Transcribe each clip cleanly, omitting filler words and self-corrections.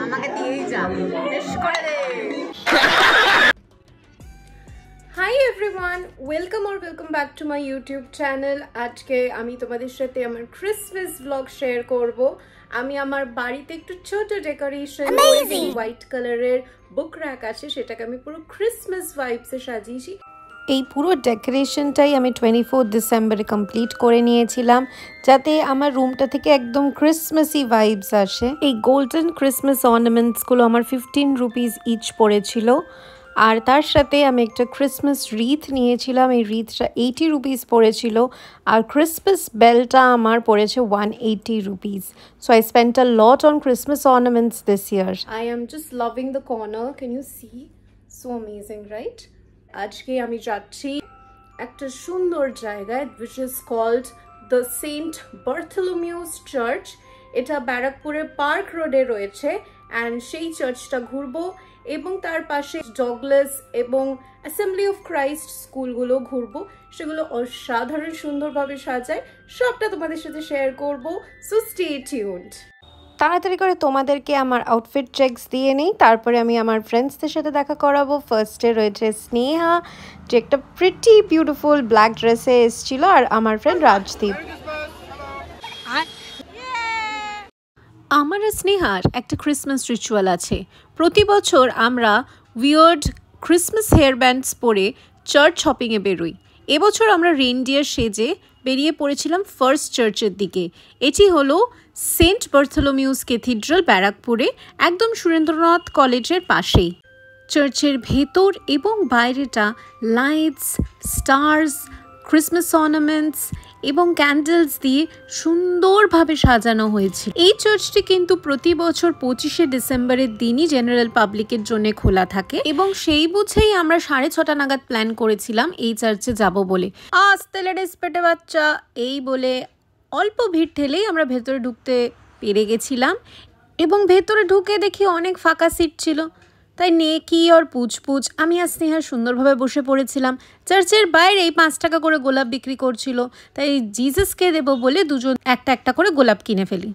আমাকে দিয়েই যা, বেশ করে দে। Hi everyone, welcome back to my YouTube channel. আজকে আমি তোমাদের সাথে আমার ক্রিসমাস ব্লগ শেয়ার করব। আমি আমার বাড়িতে একটু ছোট ডেকোরেশন করেছি, হোয়াইট কালারের বুক র‍্যাক আছে, সেটাকে আমি পুরো ক্রিসমাস ভাইবসে সাজিয়েছি। এই পুরো ডেকোরেশনটাই আমি 24 ডিসেম্বরে কমপ্লিট করে নিয়েছিলাম, যাতে আমার রুমটা থেকে একদম ক্রিসমাসি ভাইবস আসে। এই গোল্ডেন ক্রিসমাস অর্নামেন্টসগুলো আমার 15 রুপিস ইচ পড়েছিল, আর তার সাথে আমি একটা ক্রিসমাস রিথ নিয়েছিলাম। এই রিথটা 80 রুপিস পড়েছিল, আর ক্রিসমাস বেলটা আমার পড়েছে 180 rupees. So I spent a lot on Christmas ornaments this year. I am just loving the corner, can you see? So amazing, right? আজকে আমি যাচ্ছি একটা সুন্দর জায়গায়, which is called the Saint Bartholomew's Church. এটা ব্যারাকপুরের পার্ক রোডে রয়েছে, অ্যান্ড সেই চার্চটা ঘুরবো এবং তার পাশে ডগলাস এবং অ্যাসেম্বলি অফ ক্রাইস্ট স্কুলগুলো ঘুরবো। সেগুলো অসাধারণ সুন্দরভাবে সাজায়, সবটা তোমাদের সাথে শেয়ার করবো। So stay tuned. তাড়াতাড়ি করে তোমাদেরকে আমার আউটফিট চেকস দিয়ে নেই, তারপরে আমি আমার ফ্রেন্ডসদের সাথে দেখা করাবো। ফার্স্টে রয়েছে স্নেহা, যে একটা প্রিটি বিউটিফুল ব্ল্যাক ড্রেসে এসেছিল, আর আমার ফ্রেন্ড রাজদীপ। আমার আর স্নেহার একটা ক্রিসমাস রিচুয়াল আছে। প্রতি বছর আমরা উইয়ার্ড ক্রিসমাস হেয়ার ব্যান্ডস পরে চার্চ শপিংয়ে বেরোই। এবছর আমরা রেইনডিয়ার সেজে বেরিয়ে পড়েছিলাম ফার্স্ট চার্চের দিকে। এটি হলো সেন্ট বার্থোলোমিউস ক্যাথিড্রাল, ব্যারাকপুরে, একদম সুরেন্দ্রনাথ কলেজের পাশেই। চার্চের ভেতর এবং বাইরেটা লাইটস, স্টার্স, ক্রিসমাস অর্নামেন্টস এবং ক্যান্ডেলস দিয়ে সুন্দরভাবে সাজানো হয়েছে। এই চার্চটি কিন্তু প্রতি বছর 25শে ডিসেম্বরের দিনই জেনারেল পাবলিকের জন্য খোলা থাকে, এবং সেই বুঝেই আমরা 6:30 নাগাদ প্ল্যান করেছিলাম এই চার্চে যাব বলে। আস্তে লেডিস পেটে বাচ্চা, এই বলে অল্প ভিড় ঠেলেই আমরা ভেতরে ঢুকতে পেরে গেছিলাম, এবং ভেতরে ঢুকে দেখি অনেক ফাঁকা সিট ছিল। তাই নেকি আর পুচপুচ আমি আর স্নেহা সুন্দরভাবে বসে পড়েছিলাম। চার্চের বাইরে 5 টাকা করে গোলাপ বিক্রি করছিল, তাই জিসাসকে দেবো বলে দুজন একটা একটা করে গোলাপ কিনে ফেলি।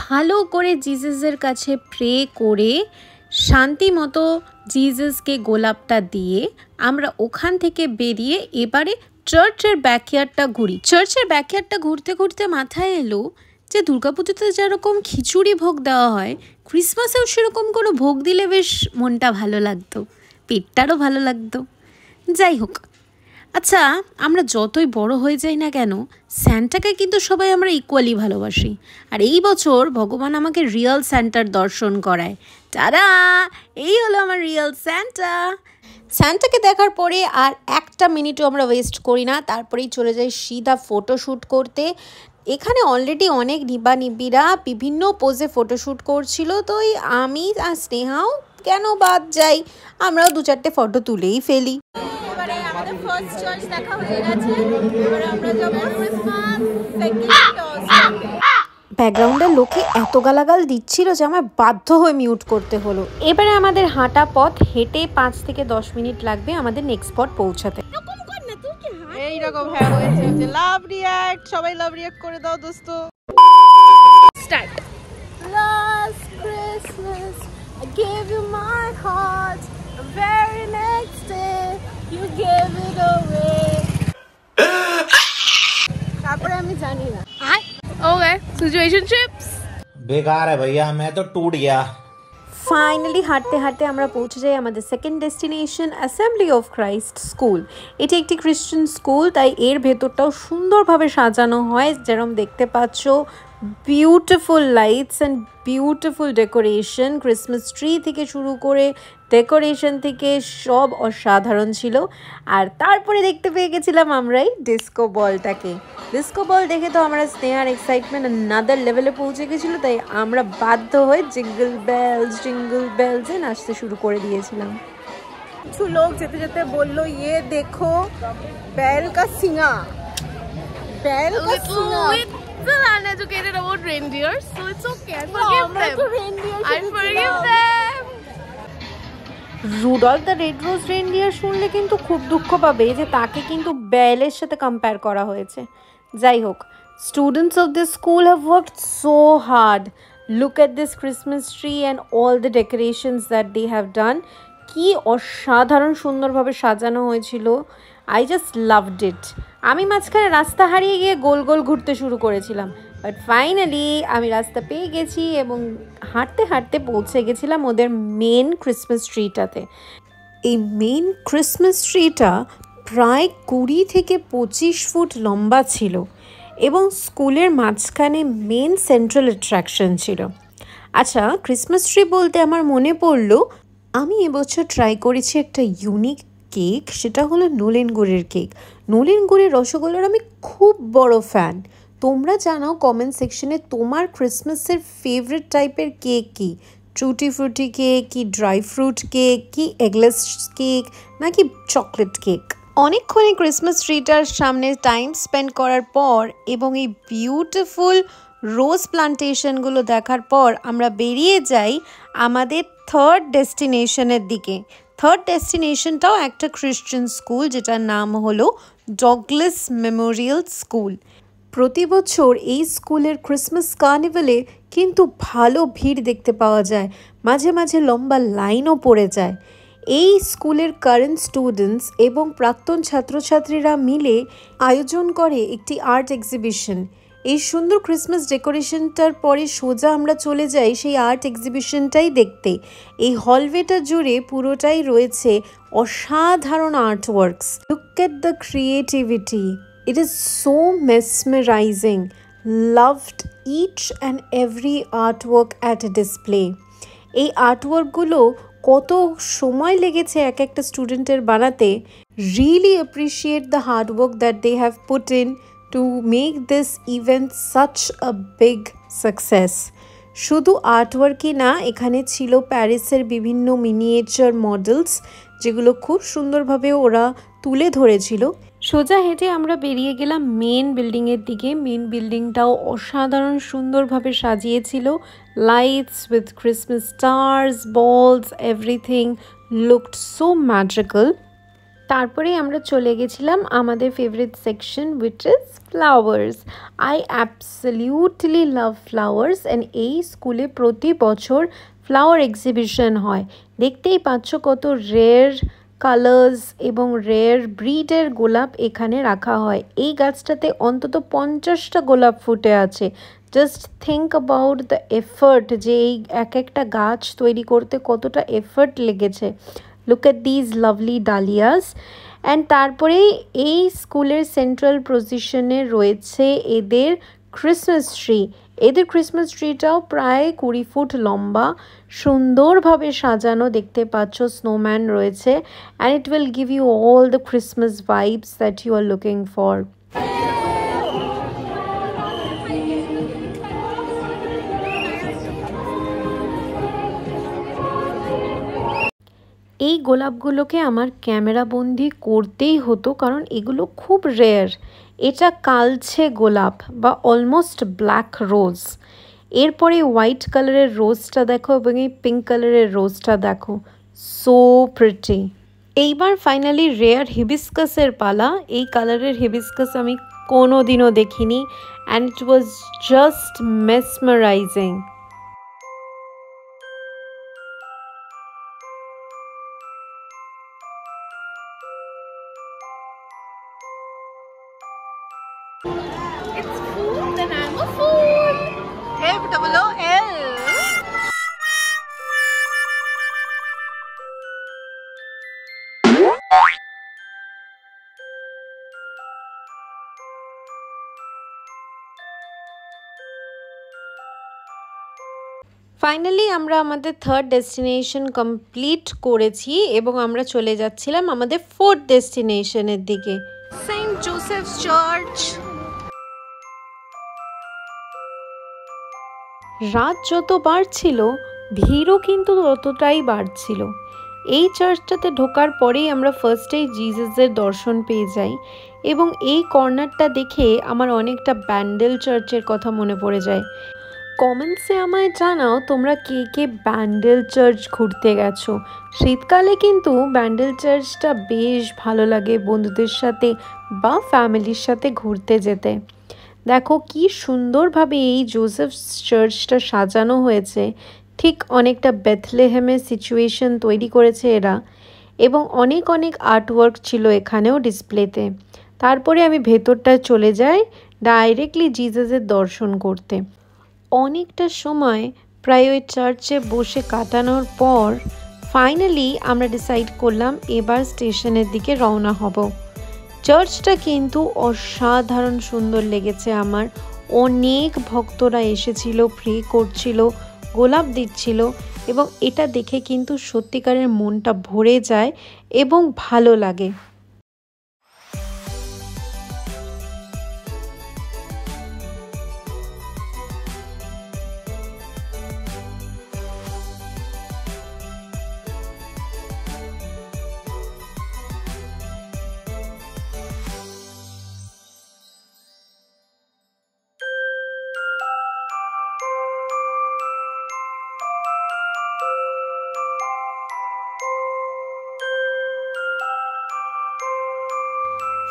ভালো করে জিসাসের কাছে প্রে করে শান্তি মতো জিসাসকে গোলাপটা দিয়ে আমরা ওখান থেকে বেরিয়ে এবারে চার্চের ব্যাকইয়ার্ডটা ঘুরি। চার্চের ব্যাকইয়ার্ডটা ঘুরতে ঘুরতে মাথায় এলো যে দুর্গাপুজোতে যেরকম খিচুড়ি ভোগ দেওয়া হয়, ক্রিসমাসেও সেরকম কোনো ভোগ দিলে বেশ মনটা ভালো লাগতো, পেটটারও ভালো লাগতো। যাই হোক, আচ্ছা, আমরা যতই বড় হয়ে যাই না কেন, স্যান্টাকে কিন্তু সবাই আমরা ইকুয়ালি ভালোবাসি। আর এই বছর ভগবান আমাকে রিয়েল স্যান্টার দর্শন করায়। টাডা, এই হলো আমার রিয়েল স্যান্টা। স্যান্টাকে দেখার পরে আর একটা মিনিটও আমরা ওয়েস্ট করি না, তারপরেই চলে যাই সিধা ফটোশ্যুট করতে। এখানে অলরেডি অনেক নিবানিবিরা বিভিন্ন পোজে ফটোশ্যুট করছিল, তো আমি আর স্নেহাও কেন বাদ যাই, আমরাও 2-4টে ফটো তুলেই ফেলি। এবারে আমাদের ফার্স্ট চার্চ দেখা হয়ে গেছে, এবারে আমরা যাব ক্রিসমাস সেকেন্ড। ব্যাকগ্রাউন্ডে লোকে এত গালাগাল দিচ্ছিল যে আমার বাধ্য হয়ে মিউট করতে হলো। এবারে আমাদের হাঁটা পথ, হেঁটে 5 থেকে 10 মিনিট লাগবে আমাদের নেক্সট স্পট পৌঁছাতে। এইরকম হ্যাঁ হয়েছে, লাভ রিঅ্যাক্ট, সবাই লাভ রিঅ্যাক্ট করে দাও দোস্ত। Start. Last Christmas I gave you my heart, the very next day you gave it away. তারপরে আমি জানি না। ओके, सिचुएशनशिप्स बेकार है भैया, मैं तो टूट गया। ফাইনালি হাঁটতে হাঁটতে আমরা পৌঁছে যাই আমাদের second destination, assembly of Christ school. এটি একটি খ্রিস্টান স্কুল, তাই এর ভেতরটাও সুন্দরভাবে সাজানো হয়, যেরকম দেখতে পাচ্ছ। Beautiful lights and beautiful decoration, Christmas tree থেকে শুরু করে ডেকোরেশন থেকে সব অসাধারণ ছিল। আর তারপরে দেখতে পেয়ে গেছিলাম আমরাই ডিস্কো বলটাকে। ডিস্কো বল দেখে তো আমরা স্নেহার এক্সাইটমেন্ট আনাদার লেভেলে পৌঁছে গেছিলো, তাই আমরা বাধ্য হয়ে জিঙ্গল বেলসে নাচতে শুরু করে দিয়েছিলাম। কিছু লোক যেতে যেতে বললো, ইয়ে দেখো বেল কা সিঙ্গা, বেল কা সিঙ্গা। Still uneducated about reindeers, so it's okay. I forgive them. I forgive them. Rudolph the red rose reindeer শুনলে কিন্তু খুব দুঃখ পাবে যে তাকে কিন্তু বেলের সাথে কম্পেয়ার করা হয়েছে। যাই হোক, students of this school have worked so hard. Look at this Christmas tree and all the decorations that they have done. কি অসাধারণ সুন্দরভাবে সাজানো হয়েছিল। I just loved it. আমি মাঝখানে রাস্তা হারিয়ে গিয়ে গোল গোল ঘুরতে শুরু করেছিলাম, বাট ফাইনালি আমি রাস্তা পেয়ে গেছি এবং হাঁটতে হাঁটতে পৌঁছে গেছিলাম ওদের মেন ক্রিসমাস ট্রিটাতে। এই মেন ক্রিসমাস ট্রিটা প্রায় 20 থেকে 25 ফুট লম্বা ছিল এবং স্কুলের মাঝখানে মেন সেন্ট্রাল অ্যাট্রাকশন ছিল। আচ্ছা, ক্রিসমাস ট্রি বলতে আমার মনে পড়লো, আমি এবছর ট্রাই করেছি একটা ইউনিক কেক, সেটা হলো নলেন গুড়ের কেক। নলেন গুড়ের রসগোল্লার আমি খুব বড় ফ্যান। তোমরা জানাও কমেন্ট সেকশনে তোমার ক্রিসমাসের ফেভারিট টাইপের কেক কী? টুটি ফ্রুটি কেক, কি ড্রাই ফ্রুট কেক, কি এগলেস কেক, নাকি চকলেট কেক? অনেকক্ষণে ক্রিসমাস ট্রিটার সামনে টাইম স্পেন্ড করার পর এবং এই বিউটিফুল রোজ প্লান্টেশনগুলো দেখার পর আমরা বেরিয়ে যাই আমাদের থার্ড ডেস্টিনেশনের দিকে। থার্ড ডেস্টিনেশনটাও একটা খ্রিশ্চান স্কুল, যেটার নাম হলো ডগলাস মেমোরিয়াল স্কুল। প্রতি বছর এই স্কুলের ক্রিসমাস কার্নিভালে কিন্তু ভালো ভিড় দেখতে পাওয়া যায়, মাঝে মাঝে লম্বা লাইনও পড়ে যায়। এই স্কুলের কারেন্ট স্টুডেন্টস এবং প্রাক্তন ছাত্রছাত্রীরা মিলে আয়োজন করে একটি আর্ট এক্সিবিশন। এই সুন্দর ক্রিসমাস ডেকোরেশনটার পরে সোজা আমরা চলে যাই সেই আর্ট এক্সিবিশনটাই দেখতে। এই হলওয়েটা জুড়ে পুরোটাই রয়েছে অসাধারণ artworks. Look at the creativity, it is so mesmerizing. Loved each and every artwork at a display. এই আর্টওয়ার্কগুলো কত সময় লেগেছে এক একটা স্টুডেন্টের বানাতে। Really appreciate the hard work that they have put in to make this event such a big success. শুধু আর্টওয়ার্কই না, এখানে ছিল প্যারিসের বিভিন্ন মিনিয়েচার মডেলস, যেগুলো খুব সুন্দরভাবে ওরা তুলে ধরেছিল। সোজা হেঁটে আমরা বেরিয়ে গেলাম মেন বিল্ডিংয়ের দিকে। মেন বিল্ডিংটাও অসাধারণ সুন্দরভাবে সাজিয়েছিল, লাইটস উইথ ক্রিসমাস স্টার্স, বলস, এভরিথিং লুকড সো ম্যাজিক্যাল। তারপরে আমরা চলে গেছিলাম আমাদের favourite section, which is flowers. I absolutely love flowers and এই স্কুলে প্রতি বছর ফ্লাওয়ার এক্সিবিশন হয়। দেখতেই পাচ্ছ কত রেয়ার কালার্স এবং রেয়ার ব্রিডের গোলাপ এখানে রাখা হয়। এই গাছটাতে অন্তত 50টা গোলাপ ফুটে আছে। Just think about the effort, যে এই এক একটা গাছ তৈরি করতে কতটা এফর্ট লেগেছে। Look at these lovely Dalia's. And তারপরে এই স্কুলের সেন্ট্রাল পজিশনে রয়েছে এদের ক্রিসমাস ট্রি। এদের ক্রিসমাস ট্রিটাও প্রায় 20 ফুট লম্বা, সুন্দরভাবে সাজানো, দেখতে পাচ্ছ স্নোম্যান রয়েছে। And it will give you all the Christmas vibes that you are looking for. এই গোলাপগুলোকে আমার ক্যামেরা বন্দি করতেই হতো, কারণ এগুলো খুব রেয়ার। এটা কালচে গোলাপ বা অলমোস্ট ব্ল্যাক রোজ। এরপরে হোয়াইট কালারের রোজটা দেখো এবং এই পিঙ্ক কালারের রোজটা দেখো, সো প্রিটি। এইবার ফাইনালি রেয়ার হিবিস্কাসের পালা। এই কালারের হিবিস্কাস আমি কোনো দিনও দেখিনি, and it was just mesmerising. It's food and I'm a fool. FOOL. Finally আমরা আমাদের থার্ড ডেস্টিনেশন কমপ্লিট করেছি এবং আমরা চলে যাচ্ছিলাম আমাদের ফোর্থ ডেস্টিনেশনের দিকে, St. Joseph's Church. রাত যত বাড়ছিল ভিড়ও কিন্তু ততটাই বাড়ছিল। এই চার্চটাতে ঢোকার পরেই আমরা ফার্স্টেই জিজাসের দর্শন পেয়ে যাই এবং এই কর্নারটা দেখে আমার অনেকটা ব্যান্ডেল চার্চের কথা মনে পড়ে যায়। কমেন্টসে আমায় জানাও তোমরা কে কে ব্যান্ডেল চার্চ ঘুরতে গেছো। শীতকালে কিন্তু ব্যান্ডেল চার্চটা বেশ ভালো লাগে বন্ধুদের সাথে বা ফ্যামিলির সাথে ঘুরতে যেতে। দেখো কি সুন্দরভাবে এই জোসেফ চার্চটা সাজানো হয়েছে, ঠিক অনেকটা বেথলেহেমের সিচুয়েশন তৈরি করেছে এরা, এবং অনেক অনেক আর্টওয়ার্ক ছিল এখানেও ডিসপ্লেতে। তারপরে আমি ভেতরটায় চলে যাই ডাইরেক্টলি জিজাসের দর্শন করতে। অনেকটা সময় প্রায় ওই চার্চে বসে কাটানোর পর ফাইনালি আমরা ডিসাইড করলাম এবার স্টেশনের দিকে রওনা হব। চার্চটা কিন্তু অসাধারণ সুন্দর লেগেছে আমার। অনেক ভক্তরা এসেছিল, প্রে করছিল, গোলাপ দিচ্ছিল, এবং এটা দেখে কিন্তু সত্যিকারের মনটা ভরে যায় এবং ভালো লাগে।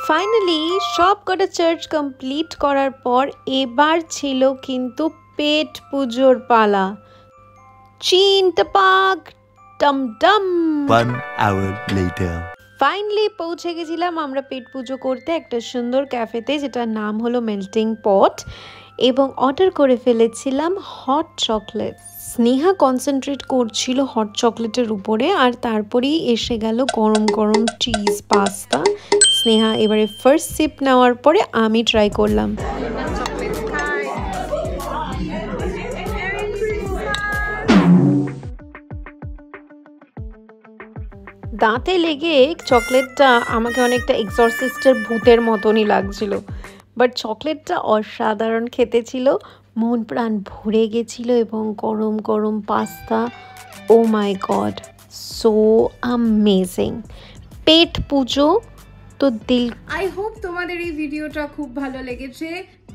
ফাইনালি সব কটা চার্চ কমপ্লিট করার পর এবার ছিল কিন্তু পেট পুজোর পালা। চিনটাপাক ডম ডম। 1 hour later. ফাইনালি পৌঁছে গেছিলাম আমরা পেট পুজো করতে একটা সুন্দর ক্যাফেতে, যেটার নাম হলো মেল্টিং পট, এবং অর্ডার করে ফেলেছিলাম হট চকলেট। স্নেহা কনসেন্ট্রেট করছিল হট চকলেটের উপরে, আর তারপরেই এসে গেল গরম গরম চিজ পাস্তা। স্নেহা এবারে ফার্স্ট সিপ নেওয়ার পরে আমি ট্রাই করলাম। দাঁতে লেগে চকলেটটা আমাকে অনেকটা এক্সরসিস্টের ভূতের মতনই লাগছিল, বাট চকলেটটা অসাধারণ খেতে ছিল, মন প্রাণ ভরে গেছিল, এবং গরম গরম পাস্তা, ও মাই গড সো অ্যামেজিং। পেট পুজো তো দিল। আই হোপ তোমাদের এই ভিডিওটা খুব ভালো লেগেছে।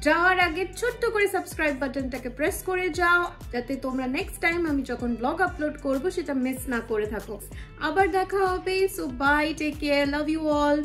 যাওয়ার আগে ছোট্ট করে সাবস্ক্রাইব বাটনটাকে প্রেস করে যাও, যাতে তোমরা নেক্সট টাইম আমি যখন ব্লগ আপলোড করব সেটা মিস না করে থাকো। আবার দেখা হবে। So bye, take care, love you all.